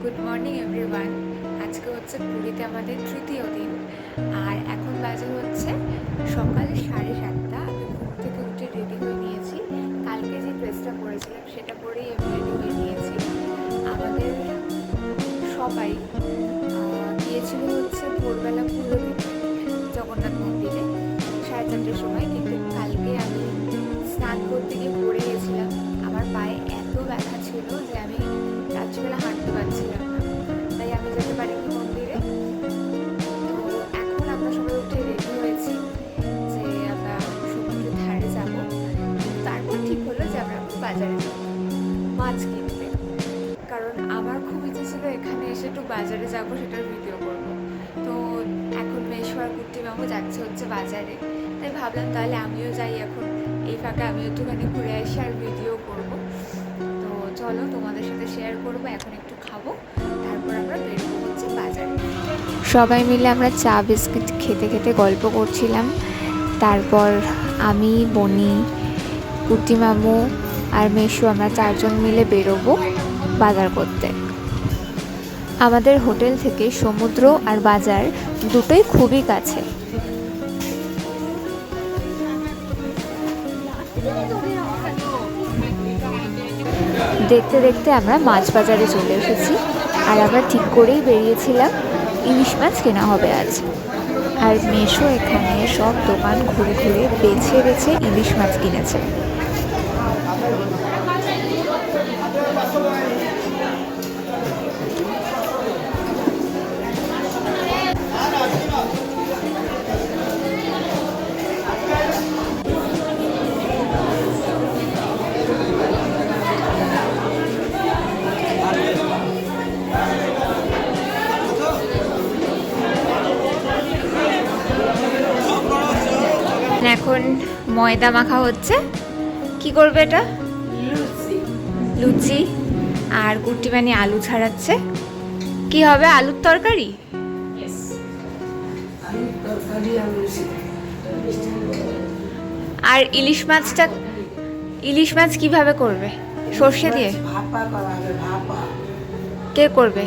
Good morning everyone. আজকে হচ্ছে পুরীতে আমাদের তৃতীয় দিন, আর এখন বাজে হচ্ছে সকাল 7:30। আমি ঘুম থেকে উঠে রেডি হয়ে নিয়েছি। কালকে যে ড্রেসটা পরেছিলাম সেটা পরেই আমি রেডি হয়ে নিয়েছি। আমাদের সবাই গিয়েছিল হচ্ছে ভোরবেলা পুজো দিতে জগন্নাথ মন্দিরে 4:30টার সময়, কিন্তু কালকে আমি স্নান করতে গিয়ে পড়ে গেছিলাম। আমার পায়ে এত ব্যথা ছিল যে আমি রাত্রিবেলা হাঁটতে পারছিলাম না, তাই আমি যেতে পারিনি মন্দিরে। তো এখন আমরা সবাই উঠে রেডি হয়েছি যে আমরা সমুদ্রের ধারে যাব। তারপর ঠিক হলো যে আমরা বাজারে যাব মাছ কিনতে, কারণ আমার খুব ইচ্ছে ছিল এখানে এসে একটু বাজারে যাব, সেটার ভিডিও করব। তো এখন মেশো আর কুট্টি মামু যাচ্ছে হচ্ছে বাজারে, তাই ভাবলাম তাহলে আমিও যাই এখন। এই ফাঁকে আমিও একটুখানি ঘুরে আসি আর ভিডিও করব। তো চলো তোমাদের সাথে শেয়ার করবো। এখন একটু খাবো, তারপর আমরা বেরোবো হচ্ছে বাজারে। সবাই মিলে আমরা চা বিস্কিট খেতে খেতে গল্প করছিলাম। তারপর আমি, বনি, কুট্টি মামু আর মেশো আমরা 4জন মিলে বেরোবো বাজার করতে। আমাদের হোটেল থেকে সমুদ্র আর বাজার দুটোই খুবই কাছে। দেখতে দেখতে আমরা মাছ বাজারে চলে এসেছি, আর আমরা ঠিক করেই বেরিয়েছিলাম ইলিশ মাছ কেনা হবে আজ। আর মেশো এখানে সব দোকান ঘুরে ঘুরে বেছে বেছে ইলিশ মাছ কিনেছে। এখন ময়দা মাখা হচ্ছে। কি করবে এটা? লুচি। আর কুট্টিমানি আলু ছাড়াচ্ছে। কি হবে? আলুর তরকারি। আর ইলিশ মাছ কিভাবে করবে? সর্ষে দিয়ে? কে করবে?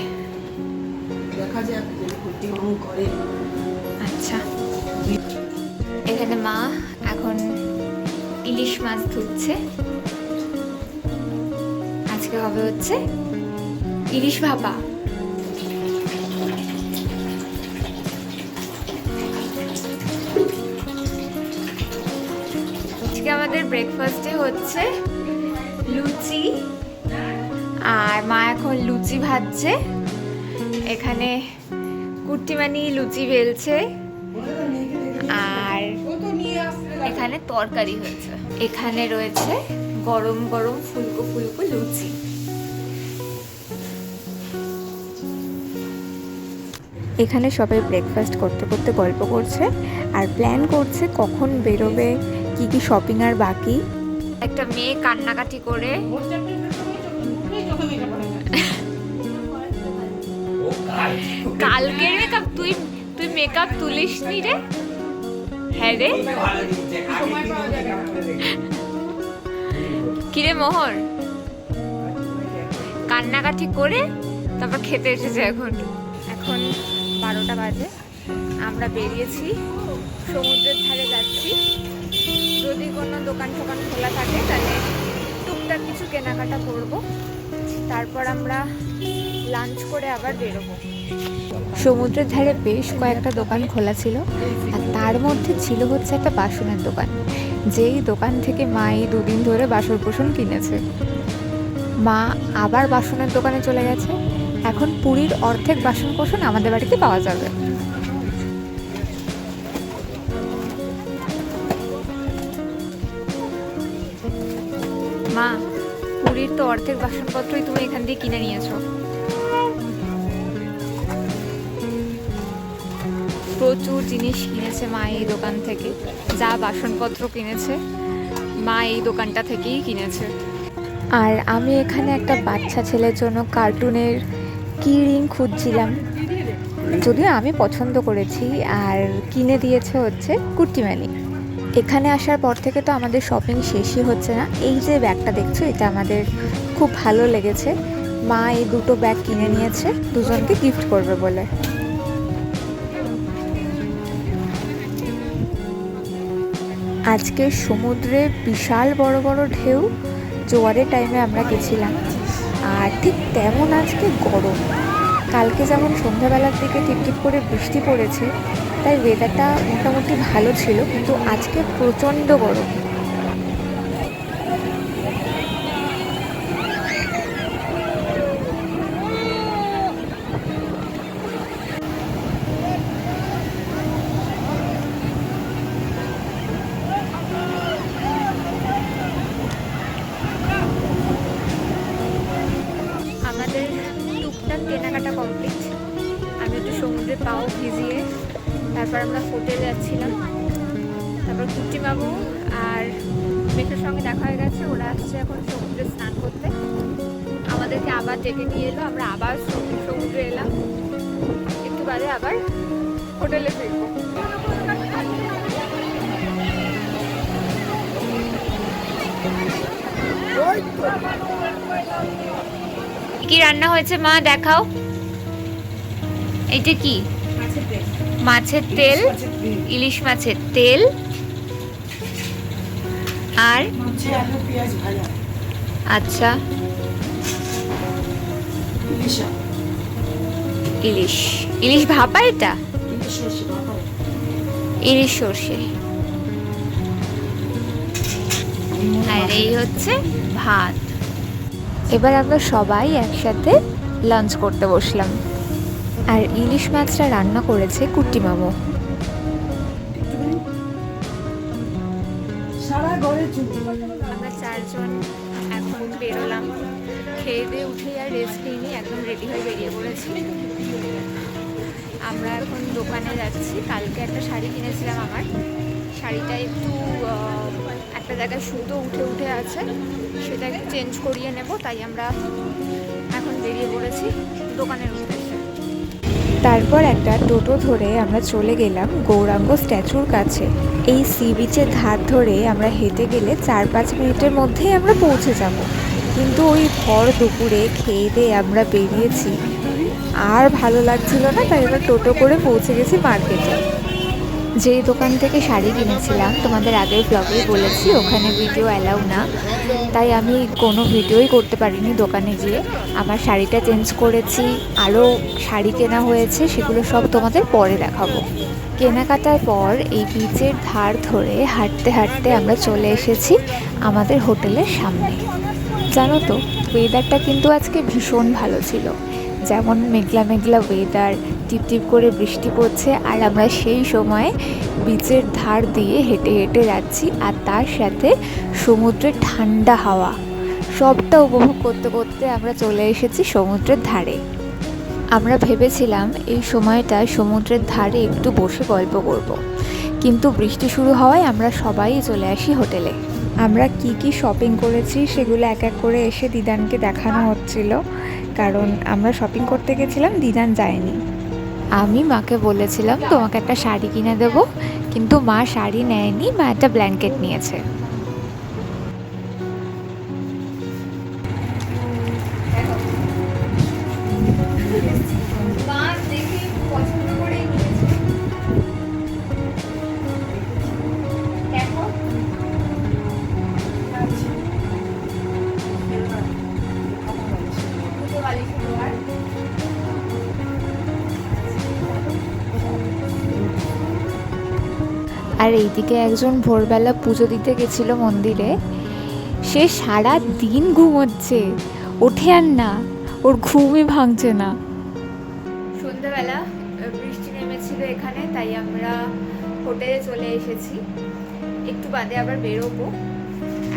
আচ্ছা, এখানে মা এখন ইলিশ মাছ ধুচ্ছে। আজকে হবে হচ্ছে ইলিশ ভাপা। আজকে আমাদের ব্রেকফাস্টে হচ্ছে লুচি, আর মা এখন লুচি ভাজছে। এখানে কুট্টিমানি লুচি বেলছে, আর এখানে তরকারি হয়েছে। এখানে রয়েছে গরম গরম ফুলকো ফুলকো লুচি। এখানে সবাই ব্রেকফাস্ট করতে করতে গল্প করছে আর প্ল্যান করছে কখন বেরোবে, কি কি শপিং আর বাকি। একটা মেয়ে কান্নাকাটি করে কালকের মেকআপ তুই মেকআপ তুলিসনি রে? হ্যাঁ রে। কিরে মোহর, কান্নাকাটি করে তারপর খেতে এসেছে। এখন 12টা বাজে। আমরা বেরিয়েছি, সমুদ্রের ধারে যাচ্ছি। যদি কোনো দোকান টোকান খোলা থাকে তাহলে টুকটাক কিছু কেনাকাটা করব, তারপর আমরা লাঞ্চ করে আবার বেরোবো। সমুদ্রের ধারে বেশ কয়েকটা দোকান খোলা ছিল, আর তার মধ্যে ছিল হচ্ছে একটা বাসনের দোকান, যেই দোকান থেকে মা এই 2 দিন ধরে বাসন কোসন কিনেছে। মা আবার বাসনের দোকানে চলে গেছে। এখন পুরীর অর্ধেক বাসন কোসন আমাদের বাড়িতে পাওয়া যাবে। মা, পুরীর তো অর্ধেক বাসনপত্রই তুমি এখান দিয়ে কিনে নিয়েছো। প্রচুর জিনিস কিনেছে মা এই দোকান থেকে। যা বাসনপত্র কিনেছে মা এই দোকানটা থেকেই কিনেছে। আর আমি এখানে একটা বাচ্চা ছেলের জন্য কার্টুনের কি রিং খুঁজছিলাম, যদিও আমি পছন্দ করেছি, আর কিনে দিয়েছে হচ্ছে কুট্টিমানি। এখানে আসার পর থেকে তো আমাদের শপিং শেষই হচ্ছে না। এই যে ব্যাগটা দেখছো, এটা আমাদের খুব ভালো লেগেছে। মা এই দুটো ব্যাগ কিনে নিয়েছে দুজনকে গিফট করবে বলে। আজকে সমুদ্রে বিশাল বড় বড় ঢেউ, জোয়ারের টাইমে আমরা গেছিলাম। আর ঠিক তেমন আজকে গরম। কালকে যেমন সন্ধ্যাবেলার দিকে টিপটিপ করে বৃষ্টি পড়েছে, তাই ওয়েদারটা মোটামুটি ভালো ছিল, কিন্তু আজকে প্রচণ্ড গরম। আমাদের টুকটাক কেনাকাটা কমপ্লিট। আমি একটু সমুদ্রে পাও ভিজিয়ে তারপর আমরা হোটেলে যাচ্ছিলাম। তারপর কুট্টি বাবু আর মেয়েটার সঙ্গে দেখা হয়ে গেছে, ওরা আসছে এখন সমুদ্রে স্নান করতে। আমাদেরকে আবার ডেকে নিয়ে এলো, আমরা আবার সমুদ্রে এলাম। একটু বাদে আবার হোটেলে ফিরবো। কি রান্না হয়েছে মা দেখাও। এইটা কি? মাছের তেল, ইলিশ মাছের তেল আর আচ্ছা ইলিশ ইলিশ ভাপা, এটা ইলিশ সর্ষে। আর এই হচ্ছে ভাত। এবার আমরা সবাই একসাথে লাঞ্চ করতে বসলাম। আর ইলিশ মাছটা রান্না করেছে কুট্টি মামু। আমরা চারজন এখন বেরোলাম, খেয়ে দিয়ে উঠে আর রেস্ট নিয়ে একদম রেডি হয়ে বেরিয়ে পড়েছি। আমরা এখন দোকানে যাচ্ছি। কালকে একটা শাড়ি কিনেছিলাম, আমার শাড়িটা একটু একটা জায়গায় সুতো উঠে উঠে আছে, সেটা একটু চেঞ্জ করিয়ে নেব, তাই আমরা এখন বেরিয়ে পড়েছি দোকানের উদ্দেশ্যে। তারপর একটা টোটো ধরে আমরা চলে গেলাম গৌরাঙ্গ স্ট্যাচুর কাছে। এই সি বিচের ধার ধরে আমরা হেঁটে গেলে 4-5 মিনিটের মধ্যেই আমরা পৌঁছে যাব, কিন্তু ওই ভর দুপুরে খেয়ে দিয়ে আমরা বেরিয়েছি, আর ভালো লাগছিল না, তাই আমরা টোটো করে পৌঁছে গেছি মার্কেটে। যেই দোকান থেকে শাড়ি কিনেছিলাম তোমাদের আগের ব্লগেই বলেছি ওখানে ভিডিও অ্যালাউ না, তাই আমি কোনো ভিডিওই করতে পারিনি দোকানে গিয়ে। আমার শাড়িটা চেঞ্জ করেছি, আরও শাড়ি কেনা হয়েছে, সেগুলো সব তোমাদের পরে দেখাবো। কেনাকাটার পর এই বিচের ধার ধরে হাঁটতে হাঁটতে আমরা চলে এসেছি আমাদের হোটেলের সামনে। জানো তো, ওয়েদারটা কিন্তু আজকে ভীষণ ভালো ছিল। যেমন মেঘলা মেঘলা ওয়েদার, টিপটিপ করে বৃষ্টি পড়ছে, আর আমরা সেই সময় বিচের ধার দিয়ে হেঁটে হেঁটে যাচ্ছি, আর তার সাথে সমুদ্রের ঠান্ডা হাওয়া, সবটা উপভোগ করতে করতে আমরা চলে এসেছি সমুদ্রের ধারে। আমরা ভেবেছিলাম এই সময়টা সমুদ্রের ধারে একটু বসে গল্প করব, কিন্তু বৃষ্টি শুরু হওয়ায় আমরা সবাই চলে আসি হোটেলে। আমরা কি কি শপিং করেছি সেগুলো এক এক করে এসে দিদানকে দেখানো হচ্ছিল, কারণ আমরা শপিং করতে গেছিলাম, দিদান যায়নি। আমি মাকে বলেছিলাম তোমাকে একটা শাড়ি কিনে দেবো, কিন্তু মা শাড়ি নেয়নি, মা একটা ব্ল্যাঙ্কেট নিয়েছে। আর এইদিকে একজন ভোরবেলা পুজো দিতে গেছিল মন্দিরে, সে সারা দিন ঘুমোচ্ছে, ওঠে আর না, ওর ঘুমই ভাঙছে না। সন্ধ্যাবেলা বৃষ্টি নেমেছিল এখানে, তাই আমরা হোটেলে চলে এসেছি। একটু বাদে আবার বেরোবো।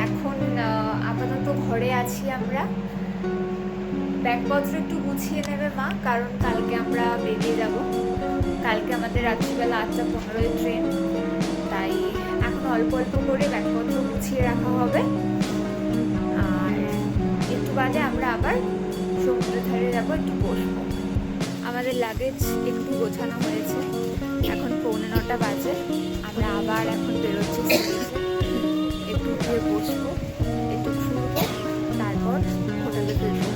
এখন আপাতত ঘরে আছি আমরা। ব্যাগপত্র একটু গুছিয়ে নেবে মা, কারণ কালকে আমরা বেরিয়ে যাব। কালকে আমাদের রাত্রিবেলা 8:15 ট্রেন, তাই এখন অল্প অল্প করে ব্যাগপত্র গুছিয়ে রাখা হবে। আর একটু বাদে আমরা আবার সমুদ্রের ধারে যাবো, একটু বসবো। আমাদের লাগেজ একটু গোছানো হয়েছে, এখন 8:45 বাজে। আমরা আবার এখন বেরোচ্ছি, একটু গিয়ে বসবো, একটু ঘুরবো, তারপর হোটেলে ফিরবো।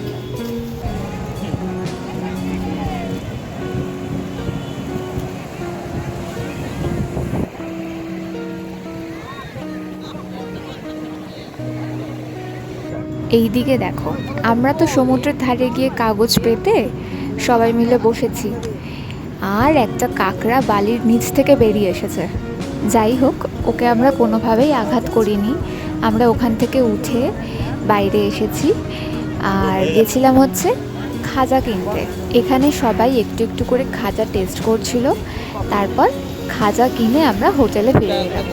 এই দিকে দেখো, আমরা তো সমুদ্রের ধারে গিয়ে কাগজ পেতে সবাই মিলে বসেছি, আর একটা কাকড়া বালির নিচ থেকে বেরিয়ে এসেছে। যাই হোক, ওকে আমরা কোনোভাবেই আঘাত করিনি। আমরা ওখান থেকে উঠে বাইরে এসেছি আর গেছিলাম হচ্ছে খাজা কিনতে। এখানে সবাই একটু একটু করে খাজা টেস্ট করছিল, তারপর খাজা কিনে আমরা হোটেলে ফিরে এলাম।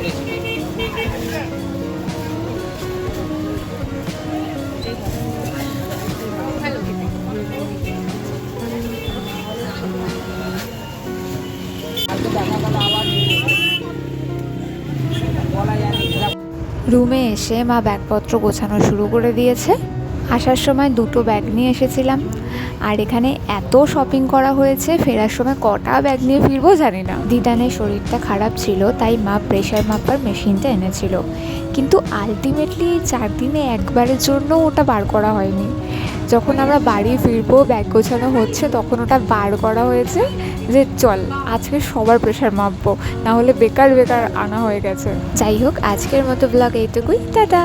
রুমে এসে মা ব্যাগপত্র গোছানো শুরু করে দিয়েছে। আসার সময় দুটো ব্যাগ নিয়ে এসেছিলাম, আর এখানে এত শপিং করা হয়েছে, ফেরার সময় কটা ব্যাগ নিয়ে ফিরবো জানি না। দিদানের শরীরটা খারাপ ছিল, তাই মা প্রেশার মাপার মেশিনটা এনেছিল, কিন্তু আলটিমেটলি 4 দিনে একবারের জন্য ওটা বার করা হয়নি। যখন আমরা বাড়ি ফিরবো, ব্যাগ গোছানো হচ্ছে, তখন ওটা বার করা হয়েছে যে চল আজকে সবার প্রেশার মাপবো, না হলে বেকার বেকার আনা হয়ে গেছে। যাই হোক, আজকের মতো ব্লগ এইটুকুই, টাটা।